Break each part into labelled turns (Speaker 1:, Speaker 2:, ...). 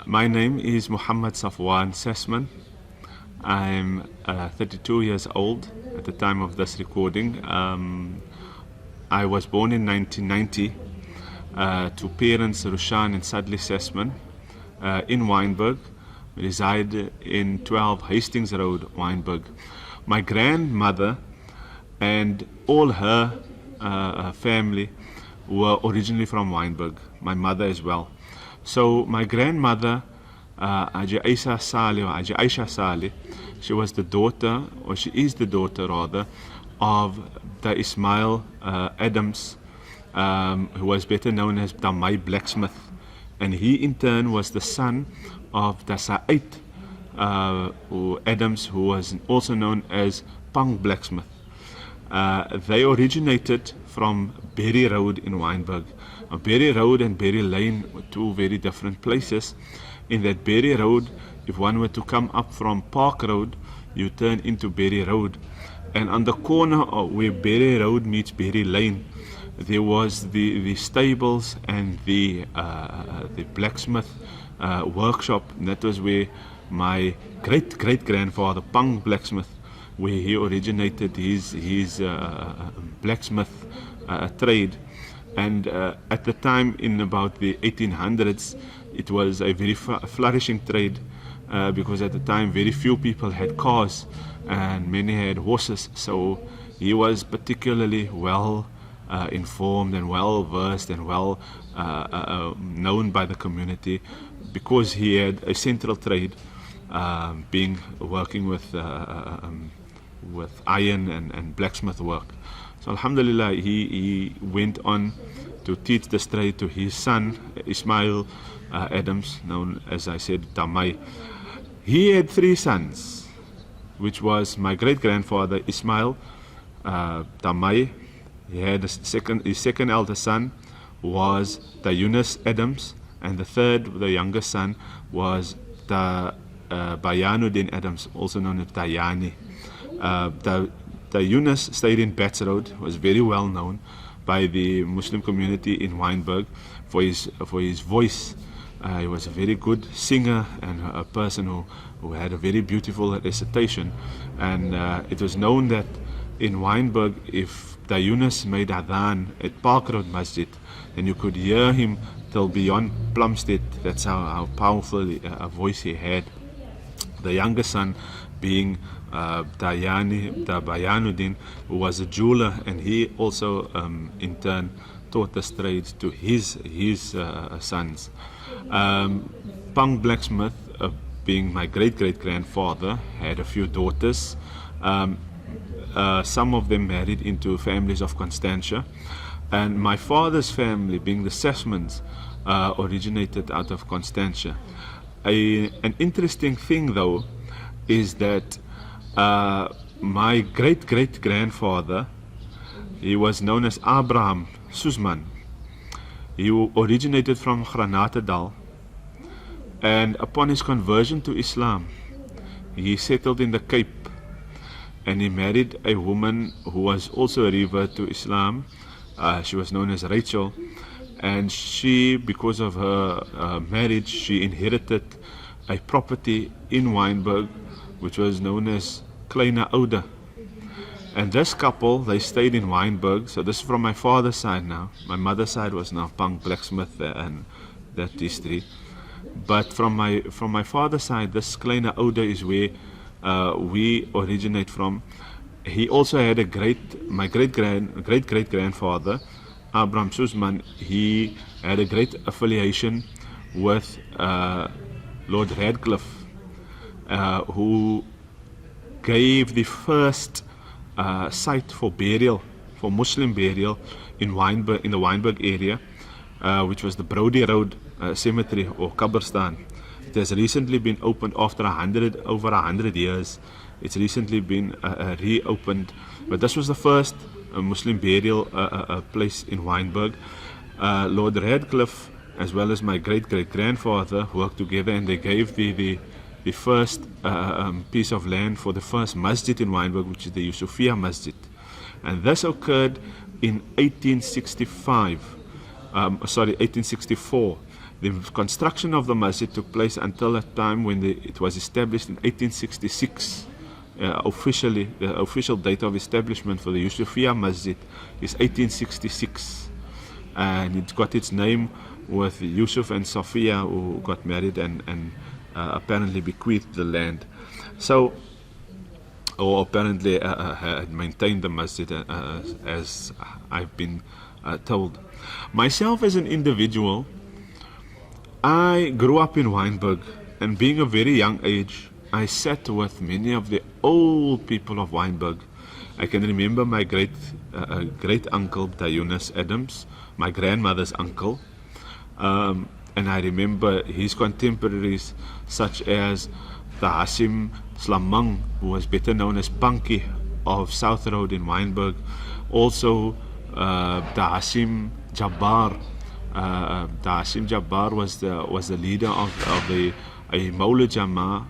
Speaker 1: My name is Muhammad Safwaan Sasman. I'm 32 years old at the time of this recording. I was born in 1990 to parents Rushan and Sadli Sasman in Wynberg. We reside in 12 Hastings Road, Wynberg. My grandmother and all her family were originally from Wynberg, my mother as well. So my grandmother, Haji Aisha Saleh, she was the daughter, or she is the daughter rather, of the Ismail Adams, who was better known as Damai Blacksmith. And he in turn was the son of the Sa'id Adams, who was also known as Pang Blacksmith. They originated from Berry Road in Wynberg. Berry Road and Berry Lane were two very different places. In that Berry Road, if one were to come up from Park Road, you turn into Berry Road. And on the corner of where Berry Road meets Berry Lane, there was the stables and the blacksmith workshop. And that was where my great-great-grandfather, Pang Blacksmith, where he originated his blacksmith trade. And at the time, in about the 1800s, it was a very flourishing trade because at the time very few people had cars and many had horses. So he was particularly well informed and well versed and well known by the community because he had a central trade, being working with iron and blacksmith work. So alhamdulillah, he went on to teach this trade to his son Ismail Adams, known as I said Damai. He had three sons, which was my great-grandfather Ismail Damai. He had his second eldest son was the Yunus Adams, and the third, the youngest son, was the Bayanuddin Adams, also known as Dayani. The Yunus stayed in Bats Road, was very well known by the Muslim community in Wynberg for his voice. He was a very good singer and a person who had a very beautiful recitation. And it was known that in Wynberg, if the Yunus made adhan at Park Road Masjid, then you could hear him till beyond Plumstead. That's how powerful a voice he had. The youngest son being Bayanuddin, who was a jeweler, and he also in turn taught this trade to his sons. Pang Blacksmith, being my great-great-grandfather, had a few daughters. Some of them married into families of Constantia, and my father's family, being the Sasmans, originated out of Constantia. An interesting thing though is that my great-great-grandfather, he was known as Abraham Sasman. He originated from Granatadal, and upon his conversion to Islam, he settled in the Cape, and he married a woman who was also a revert to Islam. She was known as Rachel, and she, because of her marriage, she inherited a property in Wynberg, which was known as Kleine Oude. And this couple, they stayed in Wynberg. So this is from my father's side now. My mother's side was now Pang Blacksmith and that history. But from my father's side, this Kleine Oude is where we originate from. He also had my great-great-grandfather, Abraham Sasman. He had a great affiliation with Lord Radcliffe, who gave the first site for burial, for Muslim burial in Wynberg, in the Wynberg area, which was the Brodie Road Cemetery or Kabristan. It has recently been opened after over 100 years. It's recently been reopened, but this was the first Muslim burial place in Wynberg. Lord Radcliffe, as well as my great-great-grandfather, worked together, and they gave the first piece of land for the first masjid in Wynberg, which is the Yusufia Masjid. And this occurred in 1864. The construction of the masjid took place until that time when it was established in 1866. Officially, the official date of establishment for the Yusufiya Masjid is 1866, and it got its name with Yusuf and Sophia, who got married and apparently bequeathed the land. So, or apparently had maintained the masjid, as I've been told. Myself as an individual, I grew up in Wynberg, and being a very young age, I sat with many of the old people of Wynberg. I can remember my great uncle, Dayunas Adams, my grandmother's uncle, and I remember his contemporaries such as the Hasim Slamang, who was better known as Punky of South Road in Wynberg, also the Hasim Jabbar. The Hasim Jabbar was the leader of a Maulid Jama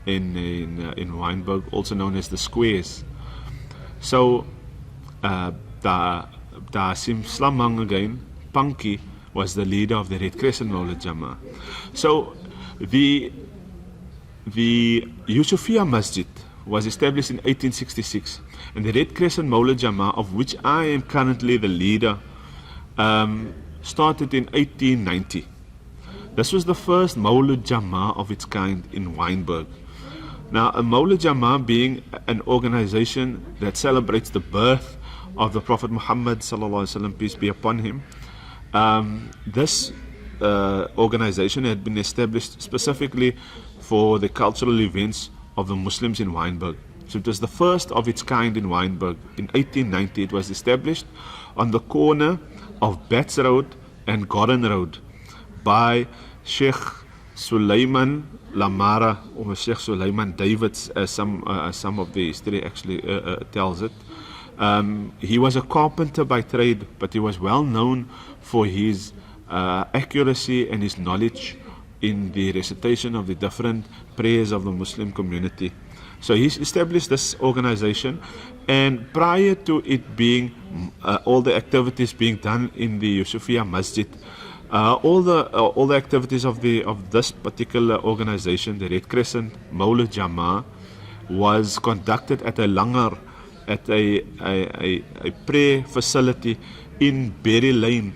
Speaker 1: in Wynberg, also known as the Squares. So the Hasim Slamang again, Punky, was the leader of the Red Crescent Maulid Jama. So the Yusufiya Masjid was established in 1866, and the Red Crescent Maulid Jama, of which I am currently the leader, started in 1890. This was the first Maulid Jama of its kind in Wynberg. Now, a Maulid Jama being an organization that celebrates the birth of the Prophet Muhammad sallallahu alaihi wasallam, peace be upon him, this organization had been established specifically for the cultural events of the Muslims in Wynberg. So it was the first of its kind in Wynberg. In 1890, it was established on the corner of Bats Road and Gordon Road by Sheikh Sulaiman Lamara, or Sheikh Sulaiman Davids, as some of the history actually tells it. He was a carpenter by trade, but he was well known for his accuracy and his knowledge in the recitation of the different prayers of the Muslim community. So he established this organization, and prior to it being all the activities being done in the Yusufiya Masjid, all the activities of this particular organization, the Red Crescent Maulid Jama, was conducted at a langar, at a prayer facility in Berry Lane.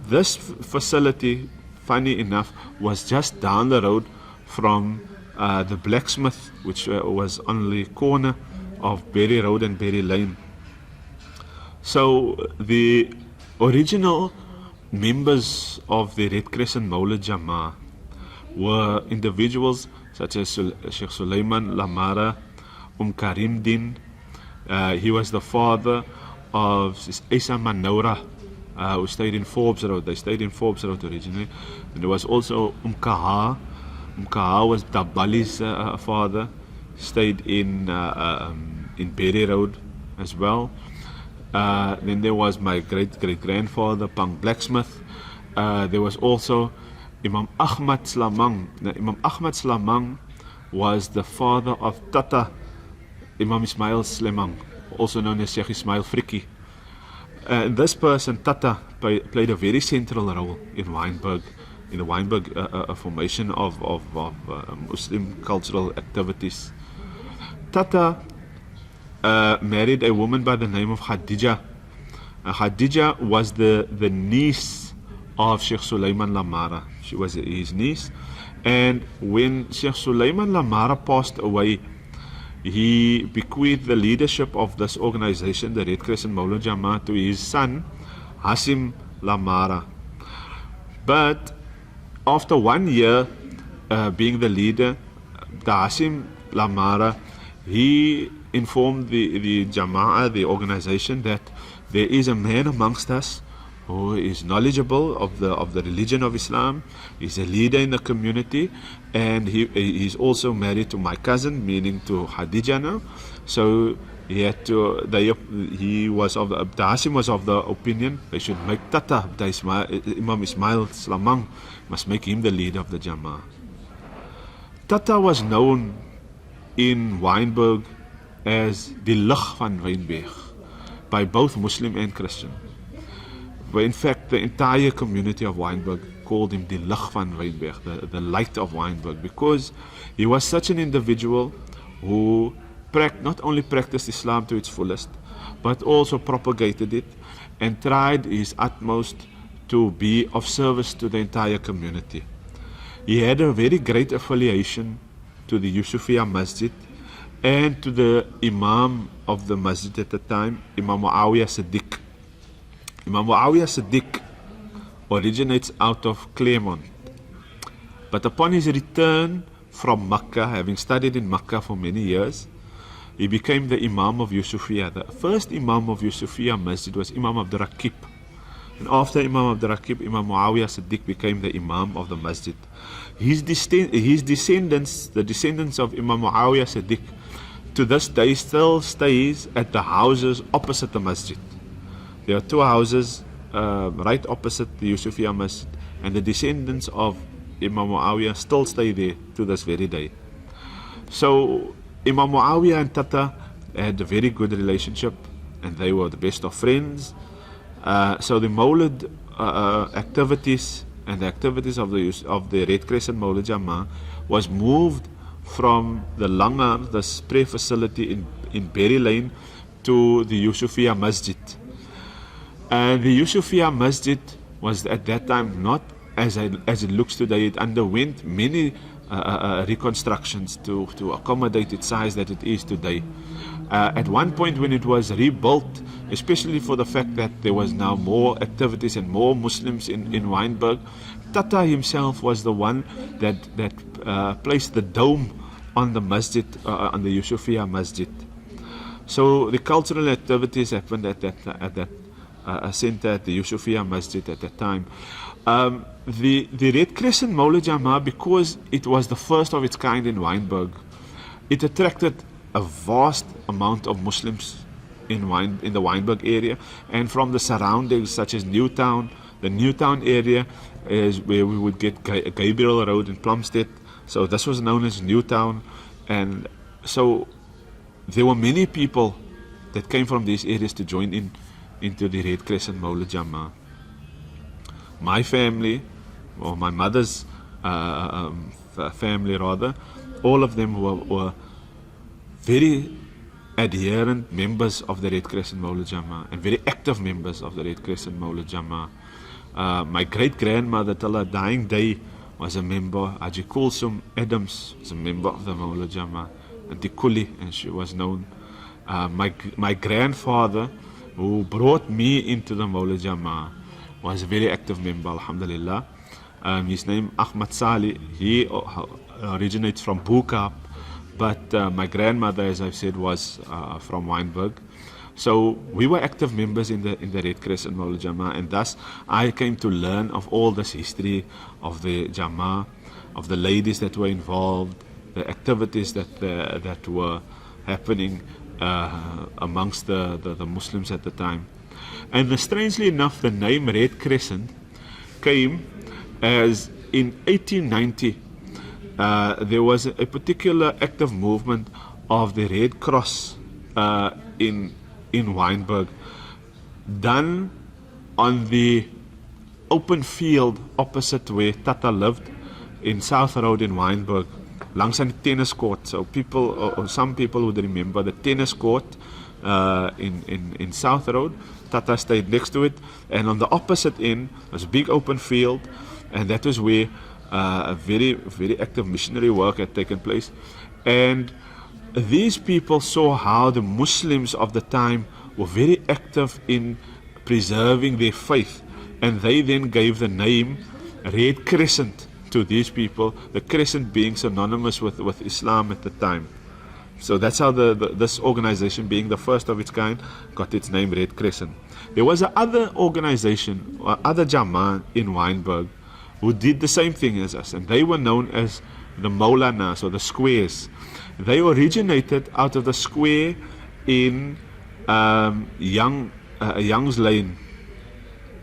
Speaker 1: This facility, funny enough, was just down the road from the blacksmith, which was on the corner of Berry Road and Berry Lane. So the original members of the Red Crescent Maulid Jama were individuals such as Sheikh Sulaiman Lamara, Karim Din. He was the father of Isa Manoura, who stayed in Forbes Road. They stayed in Forbes Road originally. And there was also Kaha. Kaha was Dabali's father, stayed in Berry Road as well. Then there was my great-great-grandfather, Pang Blacksmith. There was also Imam Ahmad Slamang. Now, Imam Ahmad Slamang was the father of Tata Imam Ismail Slamang, also known as Sheikh Ismail Friki. This person, Tata, played a very central role in Wynberg, in the Wynberg formation of Muslim cultural activities. Tata married a woman by the name of Khadija. Khadija was the niece of Sheikh Sulaiman Lamara. She was his niece, and when Sheikh Sulaiman Lamara passed away, he bequeathed the leadership of this organization, the Red Crescent Maulid Jama, to his son Hasim Lamara. But after 1 year being the leader, the Hasim Lamara, he informed the Jama'ah, the organization, that there is a man amongst us who is knowledgeable of the religion of Islam. He's a leader in the community, and he's also married to my cousin, meaning to Khadija now. So he had to. The Hasim was of the opinion they should make Tata, Imam Ismail Slamang, must make him the leader of the Jama'ah. Tata was known in Wynberg as the Lig van Wynberg by both Muslim and Christian. But in fact, the entire community of Wynberg called him the Lig van Wynberg, the light of Wynberg, because he was such an individual who not only practiced Islam to its fullest, but also propagated it and tried his utmost to be of service to the entire community. He had a very great affiliation to the Yusufiya Masjid and to the Imam of the Masjid at the time, Imam Muawiyah Siddiq. Imam Muawiyah Siddiq originates out of Claremont. But upon his return from Makkah, having studied in Makkah for many years, he became the Imam of Yusufiya. The first Imam of Yusufiya Masjid was Imam Abdul Rakib. And after Imam Abdul Rakib, Imam Muawiyah Siddiq became the Imam of the Masjid. His descendants, the descendants of Imam Muawiyah Siddiq, to this day still stays at the houses opposite the Masjid. There are two houses right opposite the Yusufiya Masjid, and the descendants of Imam Muawiyah still stay there to this very day. So Imam Muawiyah and Tata had a very good relationship, and they were the best of friends. So the Mawlid activities and the activities of the Red Crescent Mawlid Jama'ah was moved from the Langar, the spray facility in Berry Lane, to the Yusufiya Masjid. And the Yusufiya Masjid was at that time not as it looks today. It underwent many reconstructions to accommodate its size that it is today. At one point when it was rebuilt, especially for the fact that there was now more activities and more Muslims in Wynberg, Tata himself was the one that placed the dome on the masjid, on the Yusufiya Masjid. So the cultural activities happened at that center at the Yusufiya Masjid at that time. The Red Crescent Mawlid Jama'ah, because it was the first of its kind in Wynberg, it attracted a vast amount of Muslims in the Wynberg area and from the surroundings, such as Newtown. The Newtown area is where we would get Gabriel Road in Plumstead. So this was known as Newtown, and so there were many people that came from these areas to join into the Red Crescent Mawlid Jama'ah. My family, or my mother's family rather, all of them were very adherent members of the Red Crescent Mawlid Jama'ah and very active members of the Red Crescent Mawlid Jama'ah. My great-grandmother till her dying day was a member. Haji Kulsum Adams was a member of the Mawlid Jama'ah, and Tikuli, and she was known. My grandfather, who brought me into the Mawlid Jama'ah, was a very active member, alhamdulillah. His name Ahmad Salih. He originates from Bukab, but my grandmother, as I've said, was from Wynberg. So we were active members in the Red Crescent Mawlid Jama'ah, and thus I came to learn of all this history of the Jama'ah, of the ladies that were involved, the activities that were happening amongst the Muslims at the time. And strangely enough, the name Red Crescent came as in 1890 there was a particular active movement of the Red Cross in Wynberg, done on the open field opposite where Tata lived in South Road in Wynberg, langs aan die tennis court. So people, or some people would remember the tennis court in South Road. Tata stayed next to it, and on the opposite end was a big open field, and that was where a very, very active missionary work had taken place. And these people saw how the Muslims of the time were very active in preserving their faith, and they then gave the name Red Crescent to these people, the crescent being synonymous with Islam at the time. So that's how this organization, being the first of its kind, got its name Red Crescent. There was another organization, other Jama'ah in Wynberg, who did the same thing as us, and they were known as the Maulanas, or the Squares. They originated out of the square in Young's Lane,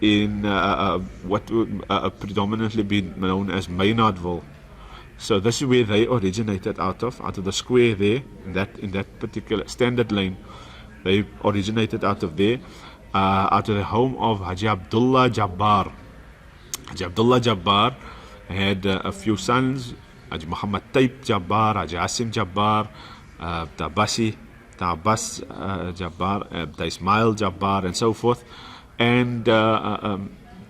Speaker 1: in what would predominantly be known as Maynardville. So this is where they originated out of the square there, in that particular Standard Lane. They originated out of there, out of the home of Haji Abdullah Jabbar. Haji Abdullah Jabbar had a few sons, Haji Muhammad Taib Jabbar, Haji Asim Jabbar, Tabas Jabbar, Ismail Jabbar, and so forth. And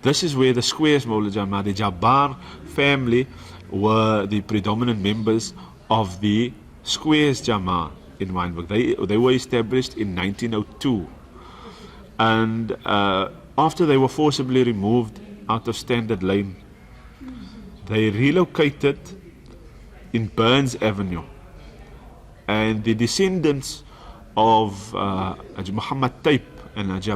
Speaker 1: this is where the squares, Mawla Jama, the Jabbar family were the predominant members of the squares Jama in Wynberg. They were established in 1902. And after they were forcibly removed out of Standard Lane, they relocated in Burns Avenue. And the descendants of Haji Muhammad Taib and Haji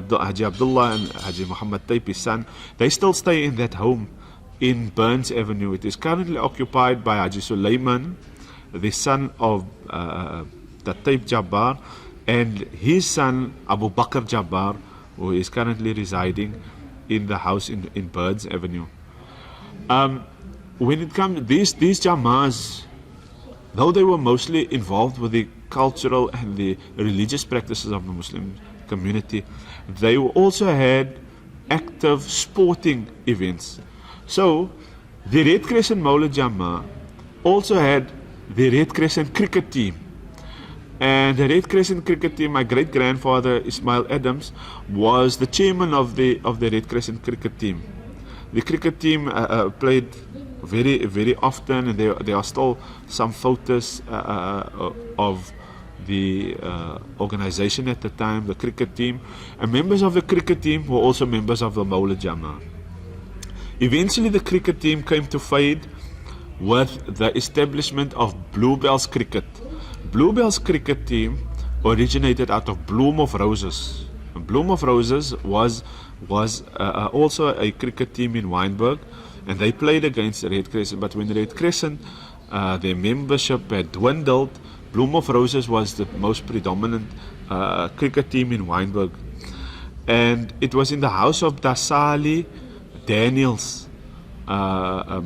Speaker 1: Abdullah and Haji Muhammad Taib, his son, they still stay in that home in Burns Avenue. It is currently occupied by Haji Sulaiman, the son of the Taib Jabbar, and his son Abu Bakr Jabbar, who is currently residing in the house in Burns Avenue. When it comes, these Jamas, though they were mostly involved with the cultural and the religious practices of the Muslim community, they also had active sporting events. So the Red Crescent Mawlid Jama also had the Red Crescent cricket team. And the Red Crescent cricket team, my great-grandfather Ismail Adams was the chairman of the Red Crescent cricket team. The cricket team played very, very often, and there are still some photos of the organization at the time, the cricket team. And members of the cricket team were also members of the Mawlid Jama. Eventually the cricket team came to fade with the establishment of Bluebells cricket. Bluebells cricket team originated out of Bloom of Roses. And Bloom of Roses was also a cricket team in Wynberg, and they played against the Red Crescent. But when the Red Crescent, their membership had dwindled, Bloom of Roses was the most predominant cricket team in Wynberg. And it was in the house of Dasali Daniels, Uncle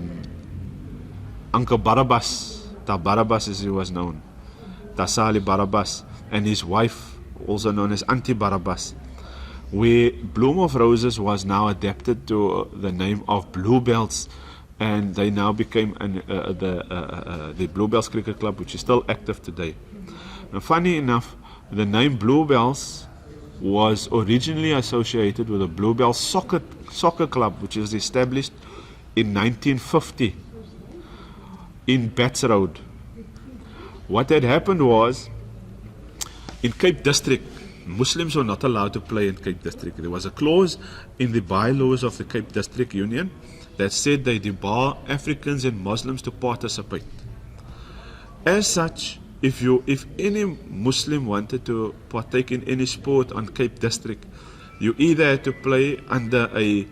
Speaker 1: Barabbas, Barabbas as he was known, Dasali Barabbas, and his wife, also known as Auntie Barabbas, where Bloom of Roses was now adapted to the name of Bluebells, and they now became the Bluebells Cricket Club, which is still active today. Now, funny enough, the name Bluebells was originally associated with the Bluebells Soccer Club, which was established in 1950 in Bats Road. What had happened was, in Cape District, Muslims were not allowed to play in Cape District. There was a clause in the bylaws of the Cape District Union that said they debar Africans and Muslims to participate. As such, if any Muslim wanted to partake in any sport on Cape District, you either had to play under a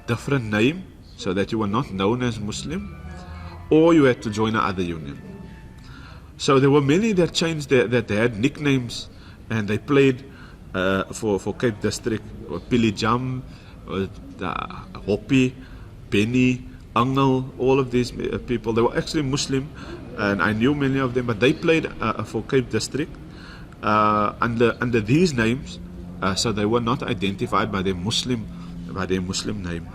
Speaker 1: different name so that you were not known as Muslim, or you had to join another union. So there were many that changed that they had nicknames, and they played for Cape District, or Pili Jam, or Hoppy, Benny, Angel, all of these people. They were actually Muslim, and I knew many of them, but they played for Cape District under these names, so they were not identified by their Muslim name.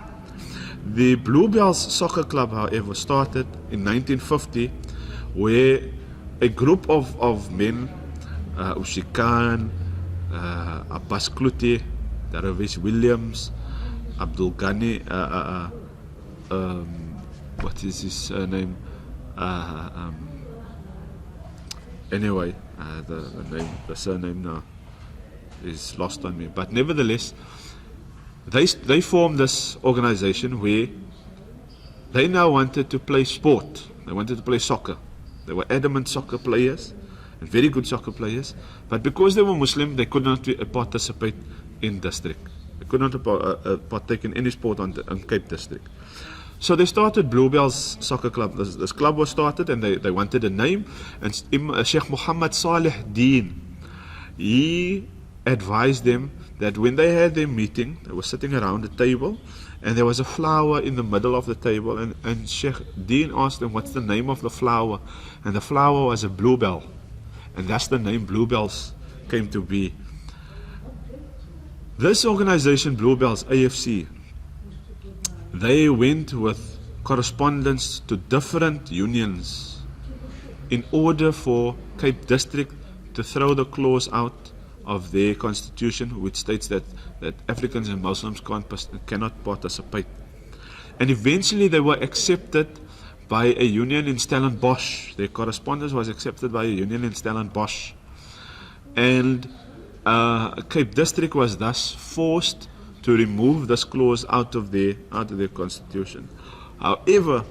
Speaker 1: The Bluebells Soccer Club, however, started in 1950, where a group of men, Ushikan, Abbas Kluti, Darvish Williams, Abdul Ghani, what is his name? Anyway, the surname now is lost on me. But nevertheless, they formed this organization where they now wanted to play sport. They wanted to play soccer. They were adamant soccer players, and very good soccer players. But because they were Muslim, they could not participate in district. They could not partake in any sport on Cape District. So they started Bluebells Soccer Club. This club was started, and they wanted a name. And Sheikh Muhammad Saleh Deen, he advised them that when they had their meeting, they were sitting around a table, and there was a flower in the middle of the table, and Sheikh Deen asked them, what's the name of the flower? And the flower was a bluebell, and that's the name Bluebells came to be. This organization, Bluebells AFC, they went with correspondence to different unions in order for Cape District to throw the clause out of their constitution, which states that Africans and Muslims cannot participate. And eventually they were accepted by a union in Stellenbosch. Their correspondence was accepted by a union in Stellenbosch. And Cape District was thus forced to remove this clause out of their constitution. However,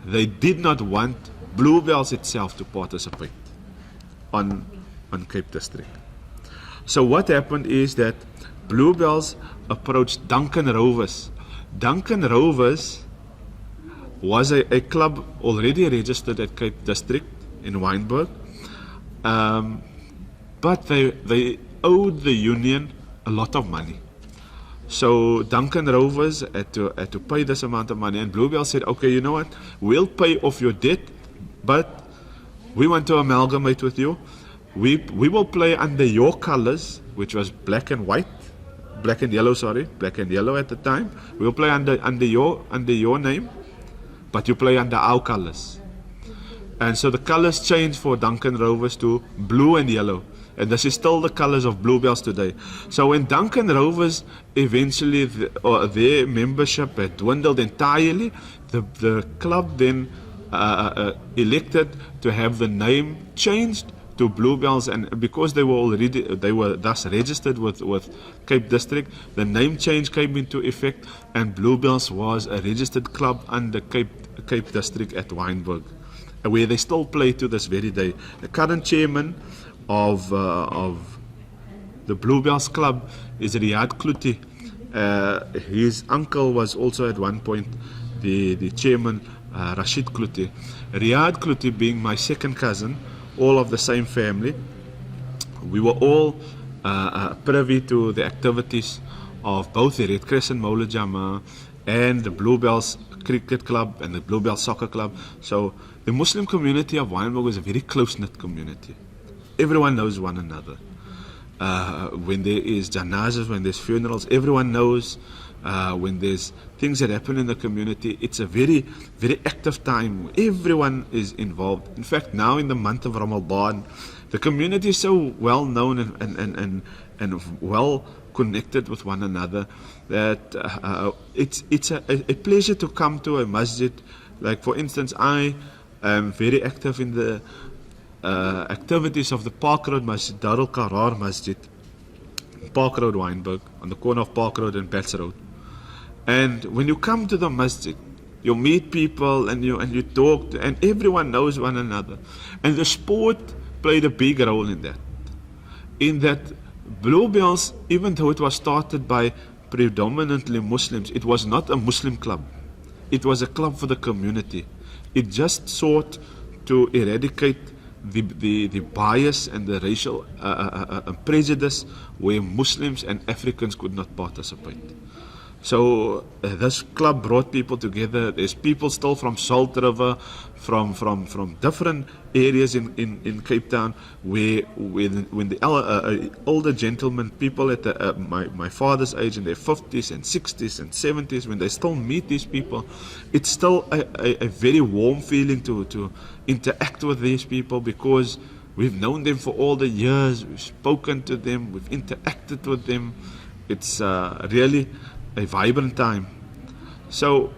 Speaker 1: they did not want Bluebells itself to participate on Cape District. So what happened is that Bluebells approached Duncan Rovers. Duncan Rovers was a club already registered at Cape District in Wynberg, but they owed the union a lot of money. So Duncan Rovers had to pay this amount of money, and Bluebell said, okay, you know what, we'll pay off your debt, but we want to amalgamate with you. We will play under your colors, which was black and yellow at the time. We'll play under your name, but you play under our colors. And so the colors changed for Duncan Rovers to blue and yellow. And this is still the colors of Bluebells today. So when Duncan Rovers eventually, their membership had dwindled entirely, the club then elected to have the name changed to Bluebells, and because they were thus registered with Cape District, the name change came into effect, and Bluebells was a registered club under Cape District at Wynberg, where they still play to this very day. The current chairman of the Bluebells club is Riyad Kluti. His uncle was also at one point the chairman, Rashid Kluti. Riyad Kluti being my second cousin, all of the same family. We were all privy to the activities of both the Red Crescent Mola Jama and the Bluebells Cricket Club and the Bluebells Soccer Club. So the Muslim community of Wynberg was a very close-knit community. Everyone knows one another. When there is janazas, when there's funerals, everyone knows. When there's things that happen in the community, it's a very, very active time. Everyone is involved. In fact, now in the month of Ramadan, the community is so well known and well connected with one another that it's a pleasure to come to a masjid. Like, for instance, I am very active in the activities of the Park Road Masjid, Darul Qarar Masjid, Park Road, Wynberg, on the corner of Park Road and Pats Road. And when you come to the masjid, you meet people and you talk, and everyone knows one another. And the sport played a big role in that. In that, Bluebells, even though it was started by predominantly Muslims, it was not a Muslim club. It was a club for the community. It just sought to eradicate the bias and the racial prejudice where Muslims and Africans could not participate. So this club brought people together. There's people still from Salt River, from different areas in Cape Town, where when the older gentlemen, people at my father's age in their 50s and 60s and 70s, when they still meet these people, it's still a very warm feeling to interact with these people, because we've known them for all the years, we've spoken to them, we've interacted with them. It's really a vibrant time. So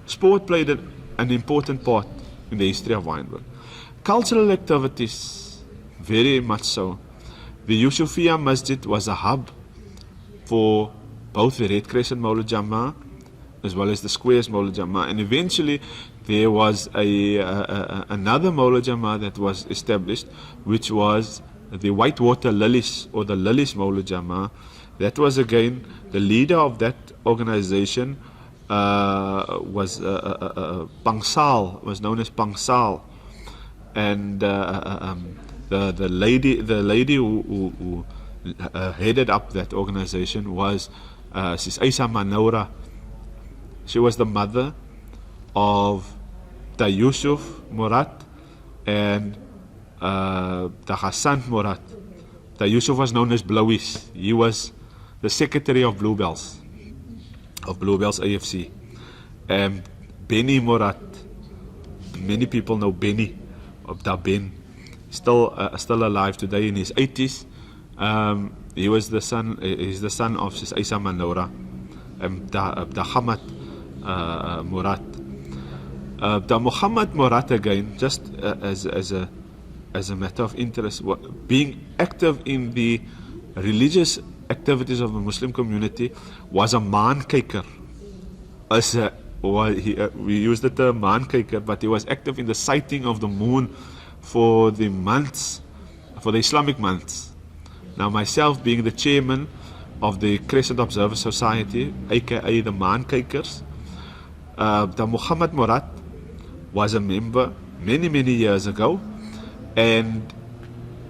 Speaker 1: sport played an important part in the history of Wynberg. Cultural activities, very much so. The Yusufia Masjid was a hub for both the Red Crescent Mola Jama as well as the Squares Mola Jama, and eventually there was another Mola Jama that was established, which was the Whitewater Lilies, or the Lilies Mola Jama. That was again, the leader of that organization was Pangsal, was known as Pangsal, and the lady who headed up that organization was Sis Aisa Manoura. She was the mother of the Yusuf Murat and the Hassan Murat. The Yusuf was known as Blowies. He was the secretary of Bluebells AFC. Benny Morat. Many people know Benny, Abda Ben, still alive today in his 80s. He was the son. He's the son of Sis Isa Manora, Abda Hamad Murat. The Muhammad Murat again, just as a matter of interest, being active in the religious activities of the Muslim community, was a maankyker. We use the term maankyker, but he was active in the sighting of the moon for the months, for the Islamic months. Now, myself being the chairman of the Crescent Observer Society, aka the maankykers, the Muhammad Murat was a member many years ago, and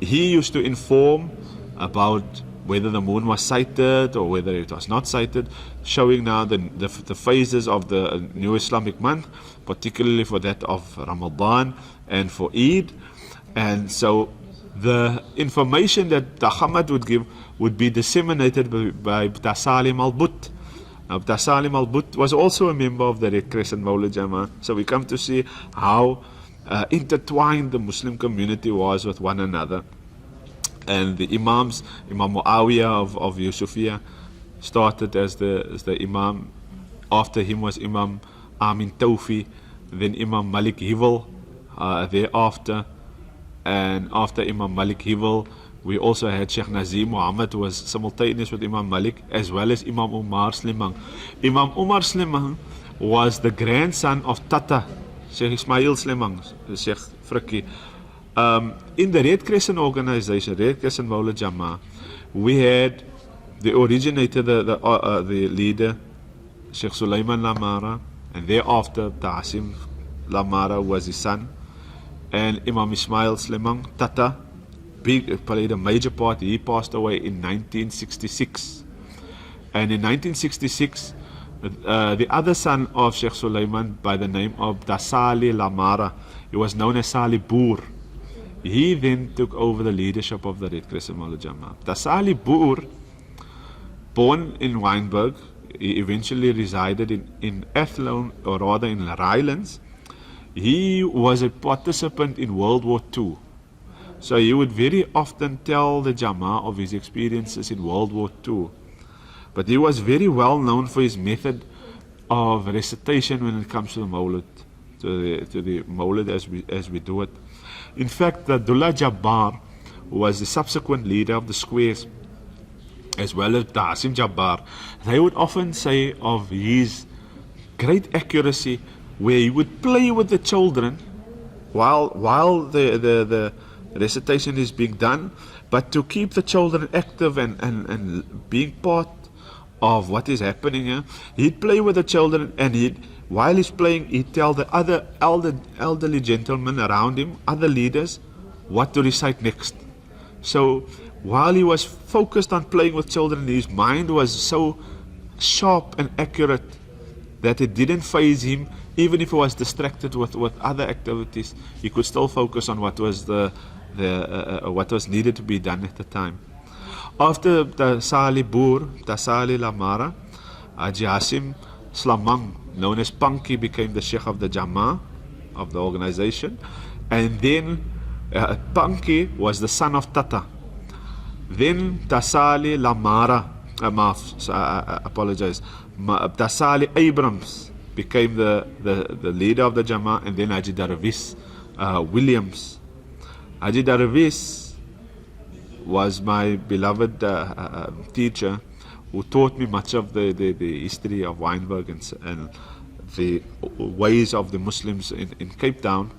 Speaker 1: he used to inform about whether the moon was sighted or whether it was not sighted, showing now the phases of the new Islamic month, particularly for that of Ramadan and for Eid. And so the information that the Hamad would give would be disseminated by Bda Salim al-But. Bda Salim al-But was also a member of the Red Crescent Maulid Jama'ah. So we come to see how intertwined the Muslim community was with one another. And the Imams, Imam Muawiyah of Yusufiyah started as the Imam. After him was Imam Amin Tawfi, then Imam Malik Hival thereafter. And after Imam Malik Hival, we also had Sheikh Nazim Muhammad, who was simultaneous with Imam Malik, as well as Imam Umar Slimang. Imam Umar Slimang was the grandson of Tata, Sheikh Ismail Slimang, Sheikh Frikkie. In the Red Crescent organization, Red Crescent Maulid Jama'ah, we had the originator, the leader, Sheikh Sulaiman Lamara, and thereafter Ta'asim Lamara was his son, and Imam Ismail Slimang, Tata, played a major part. He passed away in 1966. And in 1966, the other son of Sheikh Sulaiman, by the name of Dasali Lamara, he was known as Sali Boer. He then took over the leadership of the Red Crescent Maulid Jama'ah. Dasali Boer, born in Wynberg, he eventually resided in Athlone, or rather in Rylands. He was a participant in World War II. So he would very often tell the Jama'ah of his experiences in World War II. But he was very well known for his method of recitation when it comes to the Maulid, to the Maulid as we do it. In fact, Abdullah Jabbar, who was the subsequent leader of the Squares, as well as Ta'asim Jabbar, they would often say of his great accuracy, where he would play with the children while the recitation is being done, but to keep the children active and being part of what is happening here, he'd play with the children, and while he's playing, he'd tell the other elderly gentlemen around him, other leaders, what to recite next. So while he was focused on playing with children, his mind was so sharp and accurate that it didn't faze him. Even if he was distracted with other activities, he could still focus on what was what was needed to be done at the time. After the Sali Boer, the Sali Lamara, Haji Hasim Slamang, known as Punky, became the Sheikh of the Jama'ah, of the organization. And then Punky was the son of Tata. Then Tasali Lamara, Tasali Abrams became the leader of the Jama'ah, and then Haji Darvis Williams. Haji Darvis was my beloved teacher, who taught me much of the history of Wynberg and the ways of the Muslims in Cape Town.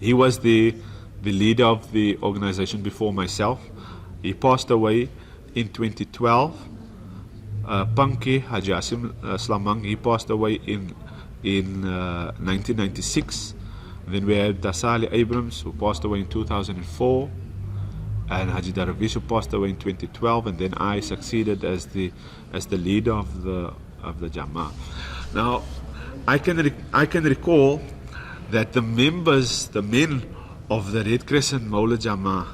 Speaker 1: He was the leader of the organization before myself. He passed away in 2012. Punky, Haji Hasim Slamang, he passed away in 1996. Then we had Dasali Abrams, who passed away in 2004, and Haji Darvish, who passed away in 2012, and then I succeeded as the leader of the Jama'ah. Now, I can recall that the members, the men of the Red Crescent Maulid Jama'ah,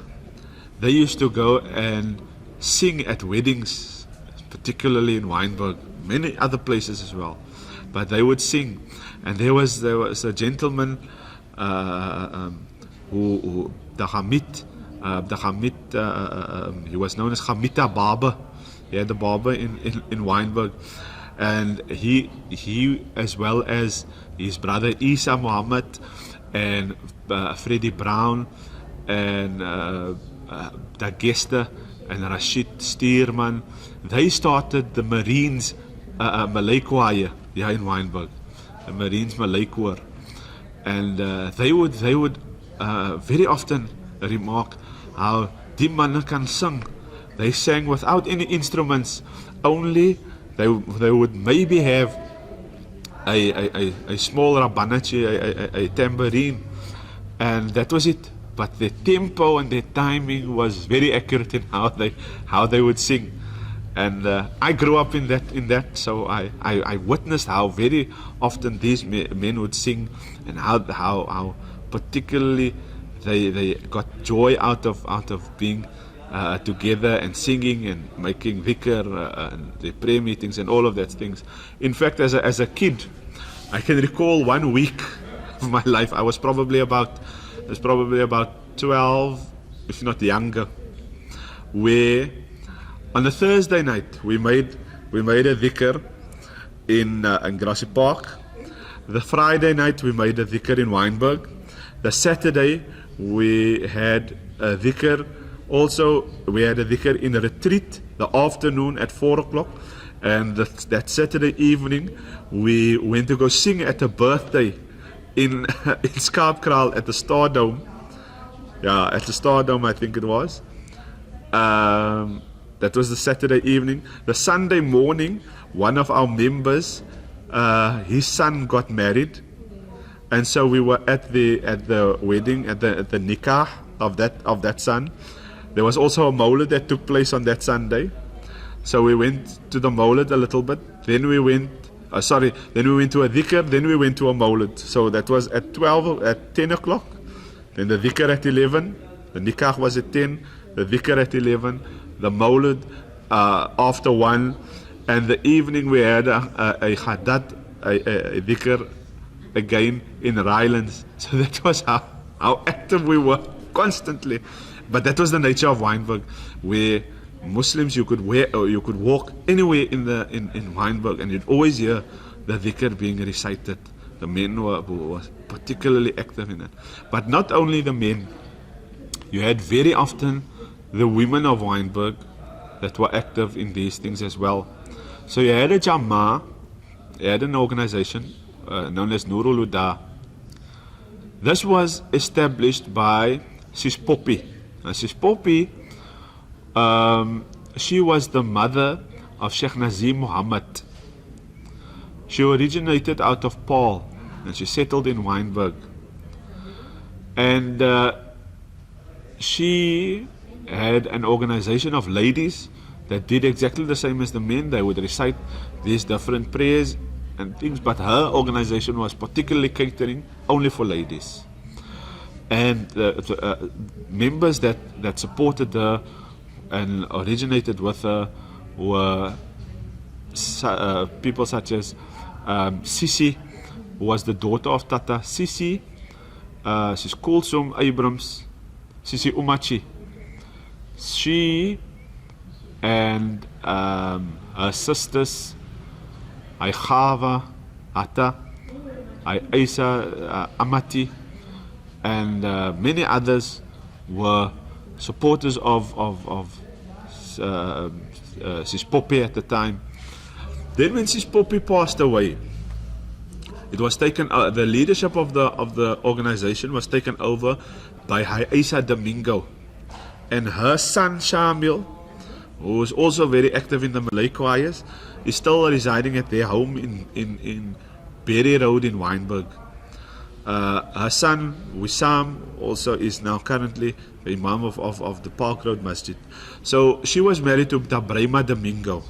Speaker 1: they used to go and sing at weddings, particularly in Wynberg, many other places as well. but they would sing. And there was a gentleman who the Hamid, he was known as Hamita Barber. He had the barber in Wynberg, and he as well as his brother Isa Muhammad and Freddie Brown and Dagester and Rashid Steerman, they started the Marines Malay choir here in Wynberg, the Marines Malay choir, and they would very often remark how die manne kan sing. They sang without any instruments, only they would maybe have a small rabanachi, a tambourine, and that was it. But their tempo and their timing was very accurate in how they would sing. And I grew up in that, so I witnessed how very often these men would sing, and how particularly they got joy out of being together and singing and making dhikr and the prayer meetings and all of that things. In fact, as a kid, I can recall 1 week of my life. I was probably about 12, if not younger, where on a Thursday night we made a dhikr in Grassy Park. The Friday night we made a dhikr in Wynberg. The Saturday we had a dhikr. Also, we had a dhikr in a retreat the afternoon at 4 o'clock. And that Saturday evening, we went to go sing at a birthday in Skarpkraal at the Star Dome. Yeah, at the Star Dome, I think it was. That was the Saturday evening. The Sunday morning, one of our members, his son got married. And so we were at the wedding, at the nikah of that son. There was also a maulid that took place on that Sunday. So we went to the maulid a little bit. Then we went to a dhikr. Then we went to a maulid. So that was at 10 o'clock. Then the dhikr at 11. The nikah was at 10. The dhikr at 11. The maulid after 1. And the evening we had a haddad, a dhikr again in Rylands. So that was how active we were constantly. But that was the nature of Wynberg, where Muslims, you could walk anywhere in Wynberg, and you'd always hear the dhikr being recited. The men were particularly active in it. But not only the men, you had very often the women of Wynberg that were active in these things as well. So you had a Jama'ah, you had an organization known as Nurul Huda. This was established by Sis Poppy. Sis Poppy, she was the mother of Sheikh Nazim Muhammad. She originated out of Paul, and she settled in Wynberg. And she had an organization of ladies that did exactly the same as the men. They would recite these different prayers and things, but her organization was particularly catering only for ladies. And members that supported her and originated with her were people such as Sisi, who was the daughter of Tata. Sisi, she's Kulsum Abrams, Sisi Umachi. She and her sisters, Aishava, Atta, Aisa, Amati, and many others were supporters of Sis Poppy at the time. Then when Sis Poppy passed away, it was taken. The leadership of the organization was taken over by Aisa Domingo, and her son Shamil, who was also very active in the Malay choirs, is still residing at their home in Berry Road in Wynberg. Her son Wissam also is now currently the Imam of the Park Road Masjid. So she was married to Dabrema Domingo,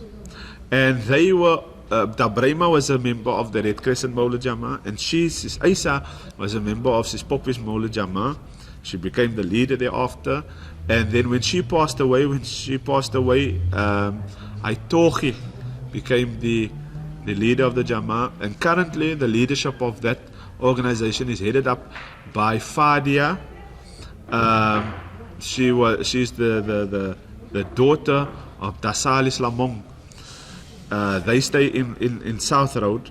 Speaker 1: and they were Dabrema was a member of the Red Crescent Maulid Jama'ah, and Sis Aisa was a member of Sis Poppy's Maulid Jama'ah. She became the leader thereafter, and then when she passed away, Aitohi became the the leader of the Jama'ah, and currently the leadership of that organization is headed up by Fadia. She's the daughter of Dasal Islamong. They stay in South Road.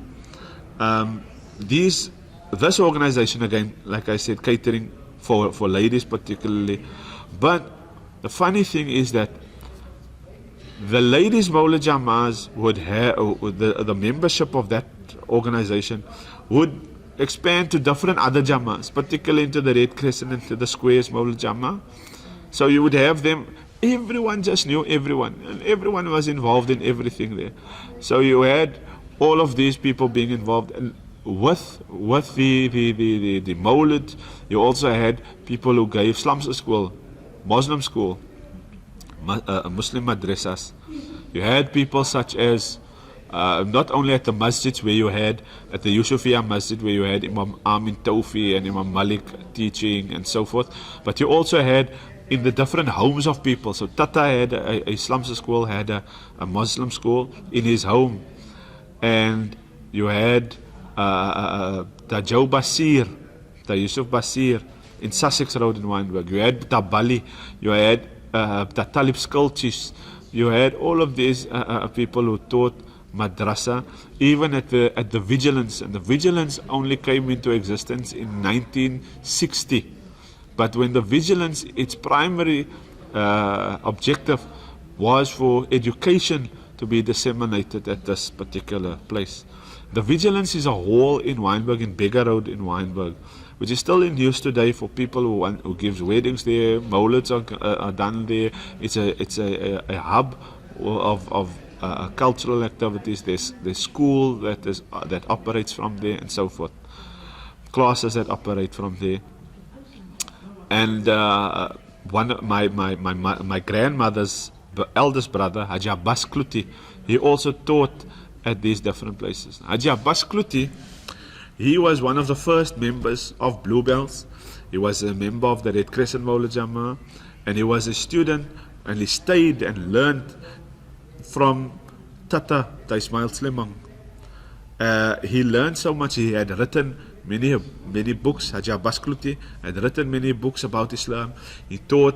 Speaker 1: This organization, again, like I said, catering for ladies particularly. But the funny thing is that the ladies Mawlid Jama'ahs would have, the membership of that organization would expand to different other Jama'ahs, particularly into the Red Crescent and to the Squares Mawlid Jama'ah. So you would have them, everyone just knew everyone, and everyone was involved in everything there. So you had all of these people being involved, and with the Mawlid, you also had people who gave slums school, Muslim school, Muslim madrasas. You had people such as not only at the masjids where you had, at the Yusufiya Masjid where you had Imam Amin Tawfi and Imam Malik teaching and so forth, but you also had in the different homes of people. So Tata had a slums school, had a Muslim school in his home, and you had Joe Basir, the Yusuf Basir in Sussex Road in Wynberg. You had Tabali, you had Talib Skulchis, you had all of these people who taught madrasa, even at the vigilance, and the vigilance only came into existence in 1960. But when the vigilance, its primary objective was for education to be disseminated at this particular place. The vigilance is a hall in Wynberg, in Beggar Road in Wynberg, which is still in use today for people who gives weddings there. Mawlids are done there. It's a hub of cultural activities. There's school that operates from there and so forth. Classes that operate from there. And one of my grandmother's eldest brother, Haji Abbas Kluti, he also taught at these different places. Haji Abbas Kluti, he was one of the first members of Bluebells. He was a member of the Red Crescent Mawlid Jama'ah, and he was a student, and he stayed and learned from Tata Ismail Slimang. He learned so much. He had written many books. Haji Abbas Kluti had written many books about Islam. He taught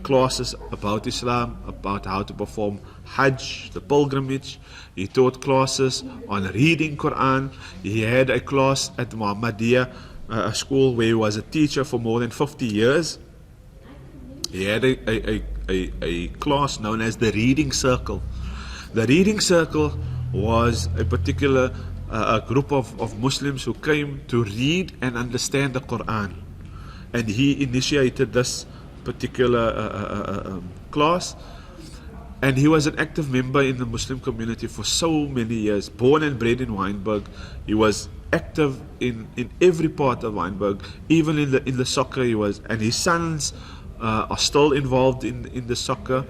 Speaker 1: classes about Islam, about how to perform Hajj, the pilgrimage. He taught classes on reading Quran. He had a class at Muhammadiyah school where he was a teacher for more than 50 years. He had a class known as the Reading Circle. The Reading Circle was a particular a group of Muslims who came to read and understand the Quran. And he initiated this particular class. And he was an active member in the Muslim community for so many years. Born and bred in Wynberg, he was active in every part of Wynberg, even in the soccer he was. And his sons are still involved in the soccer.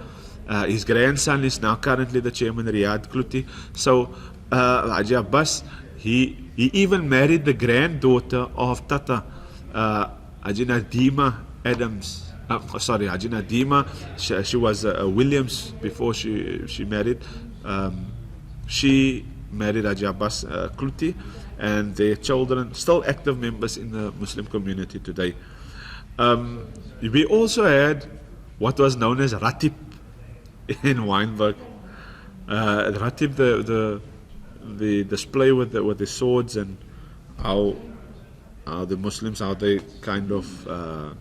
Speaker 1: His grandson is now currently the chairman, Riyad Kluti. So Haji Abbas, he even married the granddaughter of Tata, Haji Nadima Adams. Haji Nadima. She was Williams before she married. She married Haji Abbas Kluti, and their children still active members in the Muslim community today. We also had what was known as Ratib in Wynberg. Ratib, the display with the swords, and how the Muslims, how they kind of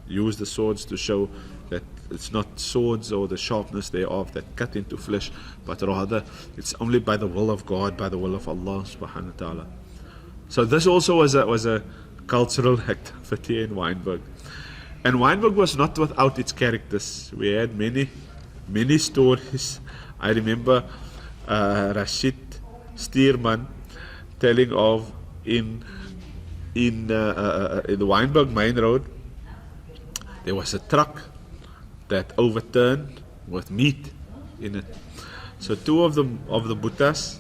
Speaker 1: use the swords to show that it's not swords or the sharpness thereof that cut into flesh, but rather it's only by the will of God, by the will of Allah subhanahu wa ta'ala. So this also was a cultural activity in Wynberg. And Wynberg was not without its characters. We had many stories. I remember Rashid Steerman telling of in the Wynberg Main Road, there was a truck that overturned with meat in it. So two of the Buttas,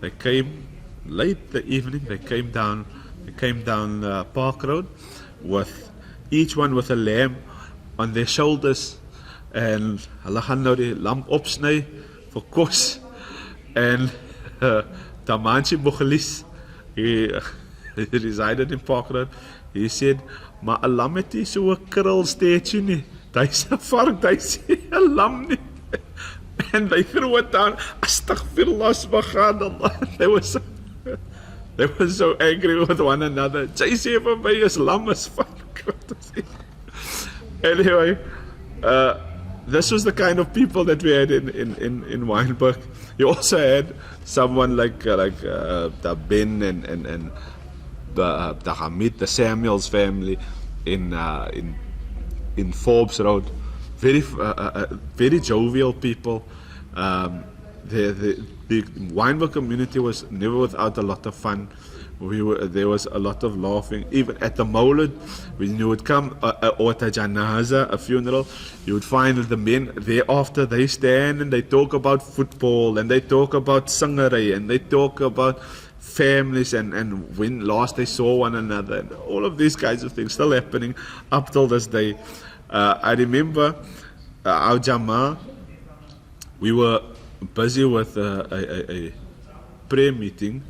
Speaker 1: they came late the evening. They came down Park Road, with each one with a lamb on their shoulders, and hulle gaan nou die lamp opsny vir kos, en Tamanchi Bukhalis, he resided in Park Road. He said, "Maar 'n lam het nie so 'n krul statue nie. Hy's 'n vark, hy's 'n lam nie." And they threw it down. Astaghfirullah, subhanallah. They were so angry with one another. Jy sê vir my is lam as vark. Anyway, this was the kind of people that we had in Wynberg. You also had someone like the Ben and the Hamid, the Samuels family in Forbes Road. Very jovial people. The Wynberg community was never without a lot of fun. There was a lot of laughing. Even at the Mawlid, when you would come, or at a janaza, a funeral, you would find that the men thereafter, they stand and they talk about football, and they talk about sangarai, and they talk about families, and when last they saw one another, and all of these kinds of things still happening up till this day. I remember our Jama, we were busy with a prayer meeting,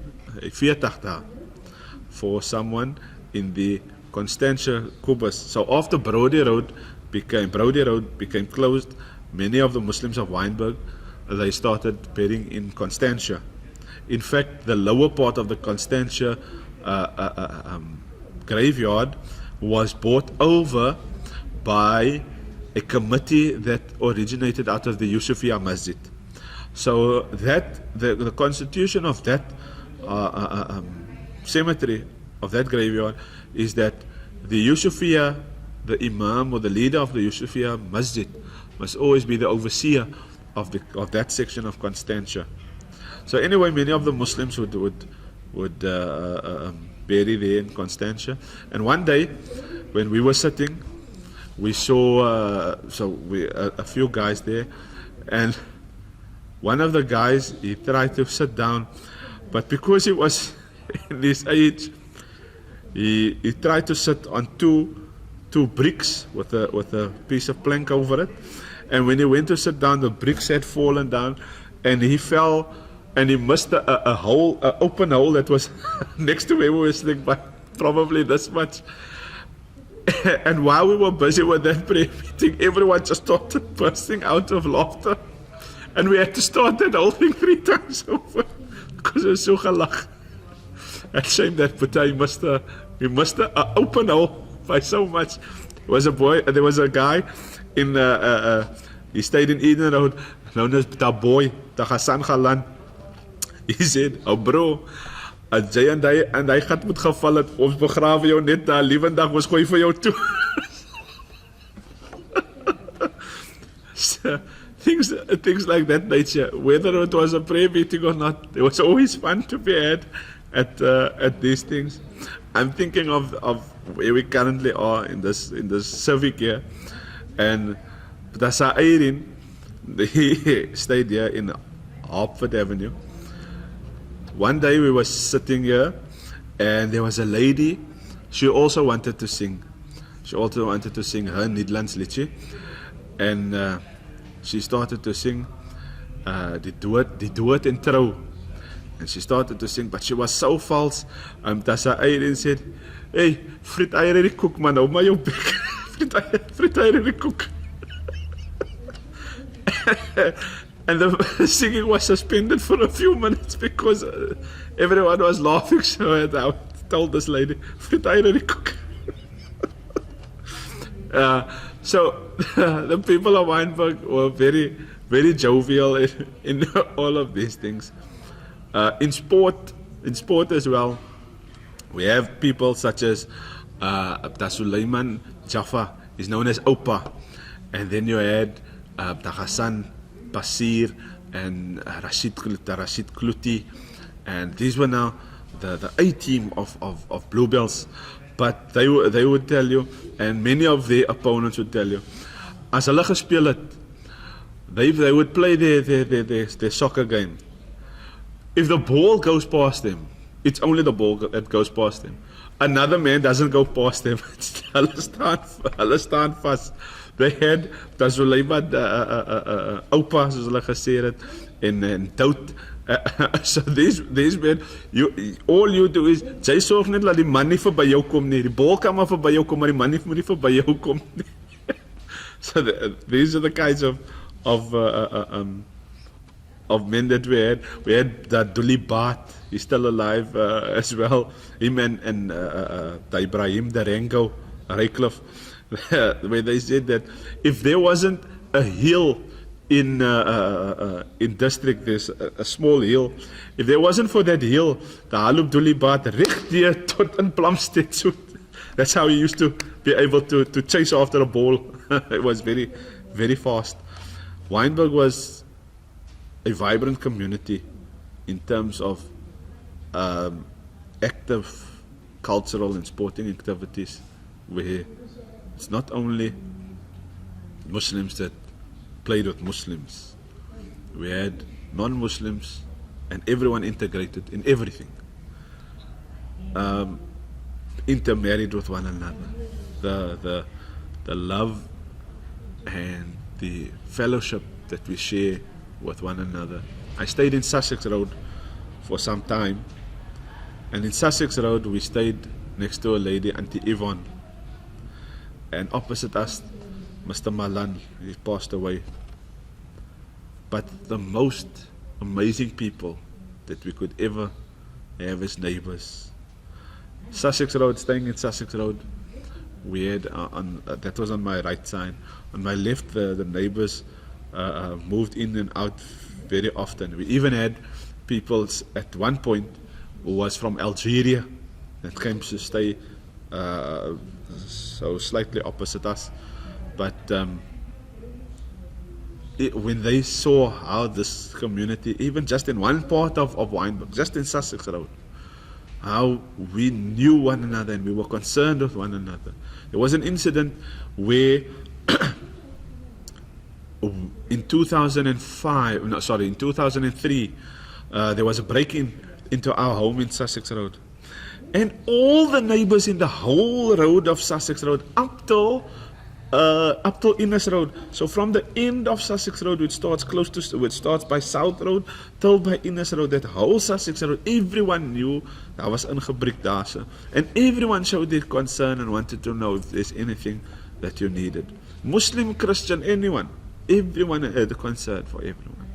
Speaker 1: a viertagda, for someone in the Constantia Kubus. So after Brody Road became closed, many of the Muslims of Wynberg, they started burying in Constantia. In fact, the lower part of the Constantia graveyard was bought over by a committee that originated out of the Yusufia Masjid. So that the constitution of that cemetery, of that graveyard, is that the Yusufia, the Imam or the leader of the Yusufia Masjid, must always be the overseer of that section of Constantia. So anyway, many of the Muslims would bury there in Constantia. And one day, when we were sitting, we saw a few guys there, and one of the guys, he tried to sit down, but because he was in this age, he tried to sit on two bricks with a piece of plank over it, and when he went to sit down, the bricks had fallen down, and he fell, and he missed an open hole that was next to where we were sitting by probably this much. And while we were busy with that prayer meeting, everyone just started bursting out of laughter. And we had to start that whole thing 3 times over because it was so gelach. And shame that Patai we missed an open hole by so much. There was a guy in he stayed in Eden Road, known as the boy, the Hassan Khalan. He said, "Oh bro, as jy en hy gat moet geval het, ons begrawe jou net daar, liewendag ons gooi vir jou toe." So, things like that nature, whether it was a prayer meeting or not, it was always fun to be had at these things. I'm thinking of where we currently are in this civic year, and Dasa Airin, he stayed here in Hartford Avenue. One day we were sitting here, and there was a lady. She also wanted to sing. She also wanted to sing her Nederlands liedje, and she started to sing die dood en trou. And she started to sing, but she was so false. Tassa Eirin said, "Hey, frit eier die koek man, hou maar jou bek." Frit eier die koek. And the singing was suspended for a few minutes because everyone was laughing. So I told this lady, "Frit eier die koek." So the people of Wynberg were very, very jovial in all of these things. In sport as well, we have people such as Abda Sulaiman Jaffa, is known as Opa, and then you had Abda Hassan Basir and Rashid Kluti, and these were now the A team of Bluebells. But they would tell you, and many of their opponents would tell you, as hulle gespeel het, they would play their soccer game. If the ball goes past them, it's only the ball that goes past them. Another man doesn't go past them. Hulle staan vas. They had Zulaiman Opa, soos hulle gesê het, en Dout So these men, all you do is jy sorg net dat die man nie verby jou kom nie. Die bal kan maar verby jou kom, maar die man moet nie verby jou kom nie. So these are the kinds of men that we had. We had that Dully Bart, he's still alive as well. Him and Ibrahim Darengo, Raycliffe, where they said that if there wasn't a hill in district, there's a small hill. If there wasn't for that hill, the Halub Dully Bart reg tot in Plumstead. So that's how he used to be able to chase after a ball. It was very, very fast. Wynberg was a vibrant community in terms of active cultural and sporting activities, where it's not only Muslims that played with Muslims. We had non-Muslims and everyone integrated in everything. Intermarried with one another. The love and the fellowship that we share with one another. I stayed in Sussex Road for some time, and in Sussex Road we stayed next to a lady, Auntie Yvonne, and opposite us Mr. Malan. He passed away. But the most amazing people that we could ever have as neighbors. Sussex Road, staying in Sussex Road, we had that was on my right side. On my left, the neighbors moved in and out very often. We even had people at one point who was from Algeria that came to stay so slightly opposite us. But when they saw how this community, even just in one part of Wynberg, just in Sussex Road, how we knew one another and we were concerned with one another. There was an incident where in 2003, there was a break-in into our home in Sussex Road. And all the neighbors in the whole road of Sussex Road up till Innes Road. So from the end of Sussex Road, which starts by South Road till by Innes Road, that whole Sussex Road, everyone knew daar was ingebreek daar. And everyone showed their concern and wanted to know if there's anything that you needed. Muslim, Christian, anyone. Everyone had a concern for everyone.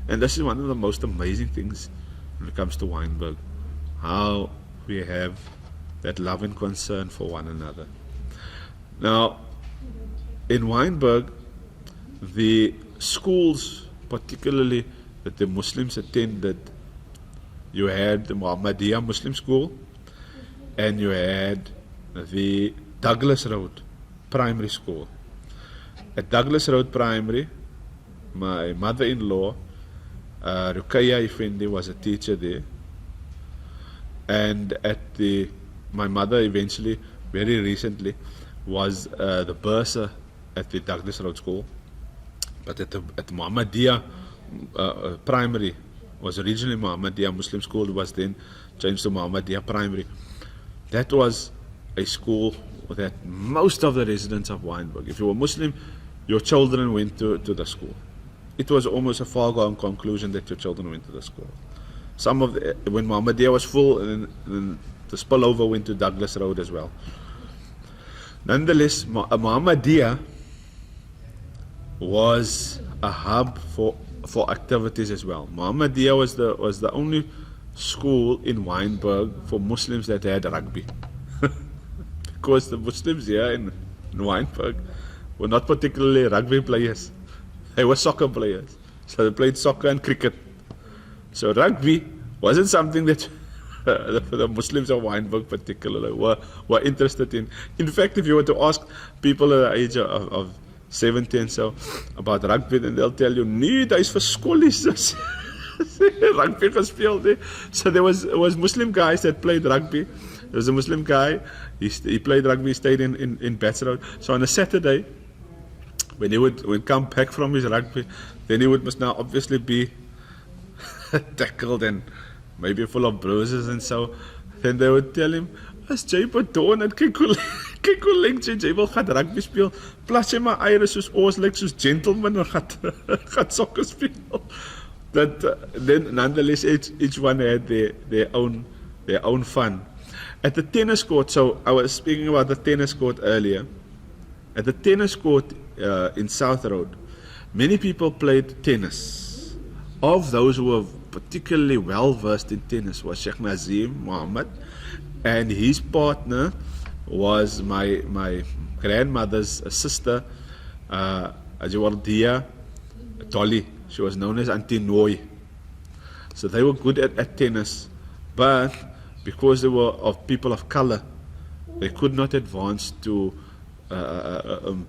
Speaker 1: And this is one of the most amazing things when it comes to Wynberg. How we have that love and concern for one another. Now, in Wynberg, the schools, particularly that the Muslims attended, you had the Muhammadiyah Muslim School and you had the Douglas Road Primary School. At Douglas Road Primary, my mother-in-law, Rukaya Effendi, was a teacher there. And my mother eventually, very recently, was the bursar at the Douglas Road School. But at Muhammadiyah Primary, was originally Muhammadiyah Muslim School, was then changed to Muhammadiyah Primary. That was a school that most of the residents of Wynberg, if you were Muslim, your children went to the school. It was almost a foregone conclusion that your children went to the school. When Muhammadiyah was full, and the spillover went to Douglas Road as well. Nonetheless, Muhammadiyah was a hub for activities as well. Muhammadiyah was the only school in Wynberg for Muslims that had rugby. Because the Muslims here in Wynberg were not particularly rugby players. They were soccer players. So they played soccer and cricket. So rugby wasn't something that the Muslims of Wynberg particularly were interested in. In fact, if you were to ask people at the age of 70 and so about rugby, then they'll tell you, nee, dat is vir skollies. Rugby gespeeld. So there was Muslim guys that played rugby. There was a Muslim guy, he played rugby, stayed in Bats Road. So on a Saturday, when he would come back from his rugby, then he must now obviously be tackled and maybe full of bruises and so. Then they would tell him, as jy bedoel en kyk hoe link jy wil gaan rugby speel, plas jy maar eiere soos ons, like soos gentlemen, en gaan sokker speel. But then, nonetheless, each one had their own fun. At the tennis court, so I was speaking about the tennis court earlier. At the tennis court in South Road, many people played tennis. Of those who were particularly well versed in tennis was Sheikh Nazim Muhammad, and his partner was my grandmother's sister, Ajiwardia Dolly. She was known as Auntie Noi. So they were good at tennis, but because they were of people of color, they could not advance to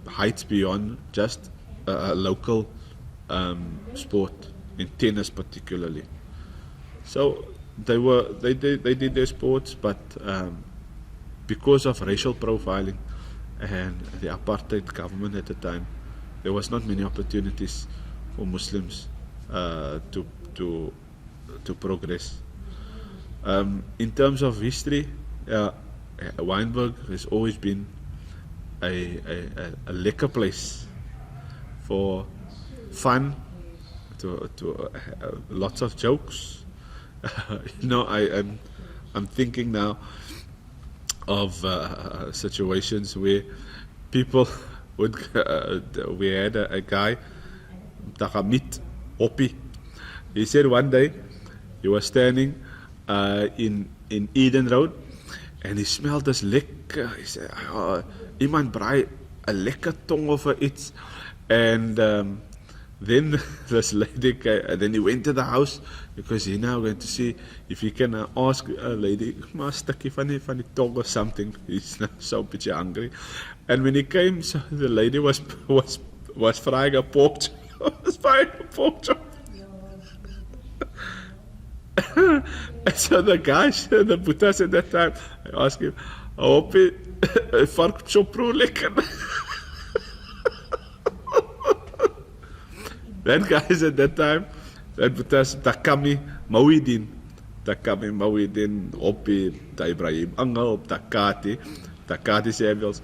Speaker 1: heights beyond just a local sport, in tennis particularly. So they did their sports, but because of racial profiling and the apartheid government at the time, there was not many opportunities for Muslims to progress. In terms of history, Wynberg has always been a lekker place for fun, to lots of jokes. I'm thinking now of situations where people would. We had a guy, Takamit Hoppy. He said one day he was standing in Eden Road, and he smelled this lekker. He said, "Iemand braai 'n lekker tong of iets," and then this lady came, and then he went to the house because he now went to see if he can ask a lady, "Maar stukkie van die tong or something." He's now so bitchy hungry, and when he came, so the lady was frying a pork chop. Was frying a pork chop. And so the guy, the Buddhas at that time, I asked him, "I hope vark chop pro lekker." That guys at that time, that Buddhas Takami Mawidin, Hopi, Ibrahim Angel, Takati Samuels.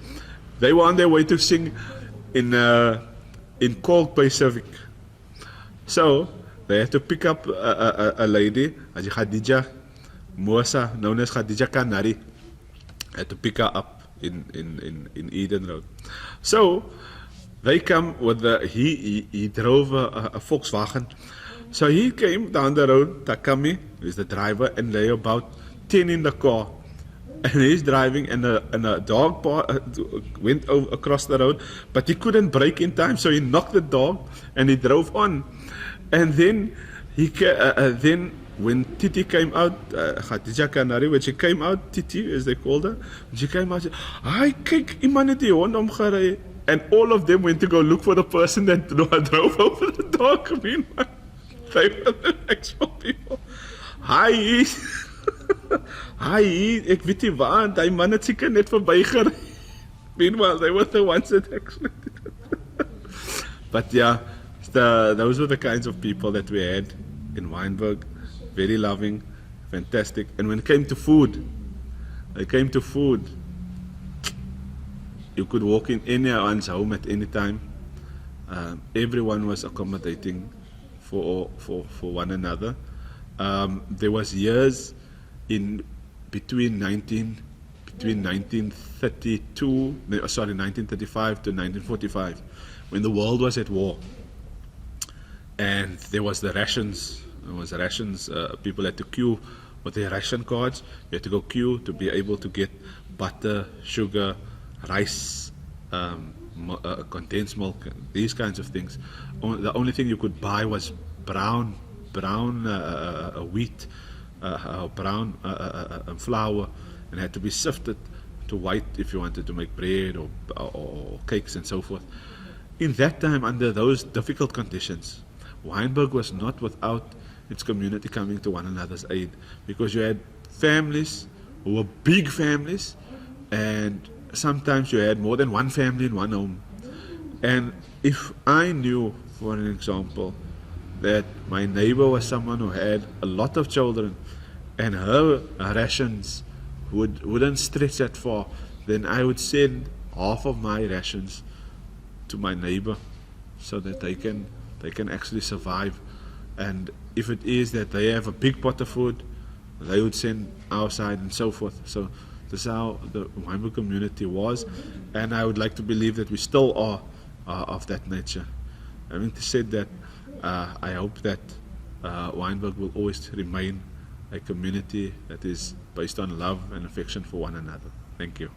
Speaker 1: They were on their way to sing in Cork Pacific. So they had to pick up a lady, Khadija Musa, known as Khadija Kanari, had to pick her up in Eden Road. So they come with he drove a Volkswagen. So he came down the road, Takami is the driver, and they about 10 in the car. And he's driving, and a dog went across the road, but he couldn't brake in time, so he knocked the dog, and he drove on. And then then when Titi came out, Khadija Kanari, when she came out, Titi as they called her, when she came out, she said, "Hi, kyk, iemand het die hond omgery." And all of them went to go look for the person that drove over the dog. Meanwhile, they were the actual people. Hi. Hi, ek weet nie waar, die man het seker net verbygery. Meanwhile, they were the ones that actually did it. But yeah, those were the kinds of people that we had in Wynberg. Very loving, fantastic. And when it came to food, you could walk in anyone's home at any time. Everyone was accommodating for one another. There was years between 1935 to 1945, when the world was at war, and there was the rations. People had to queue with their ration cards. You had to go queue to be able to get butter, sugar, rice, condensed milk, these kinds of things. The only thing you could buy was brown wheat, brown flour, and had to be sifted to white if you wanted to make bread or cakes and so forth. In that time, under those difficult conditions, Wynberg was not without its community coming to one another's aid, because you had families who were big families, and sometimes you had more than one family in one home. And if I knew, for an example, that my neighbor was someone who had a lot of children and her rations wouldn't stretch that far, then I would send half of my rations to my neighbor so that they can actually survive And if it is that they have a big pot of food, they would send our side and so forth. So this is how the Wynberg community was, and I would like to believe that we still are of that nature. Having said that, I hope that Wynberg will always remain a community that is based on love and affection for one another. Thank you.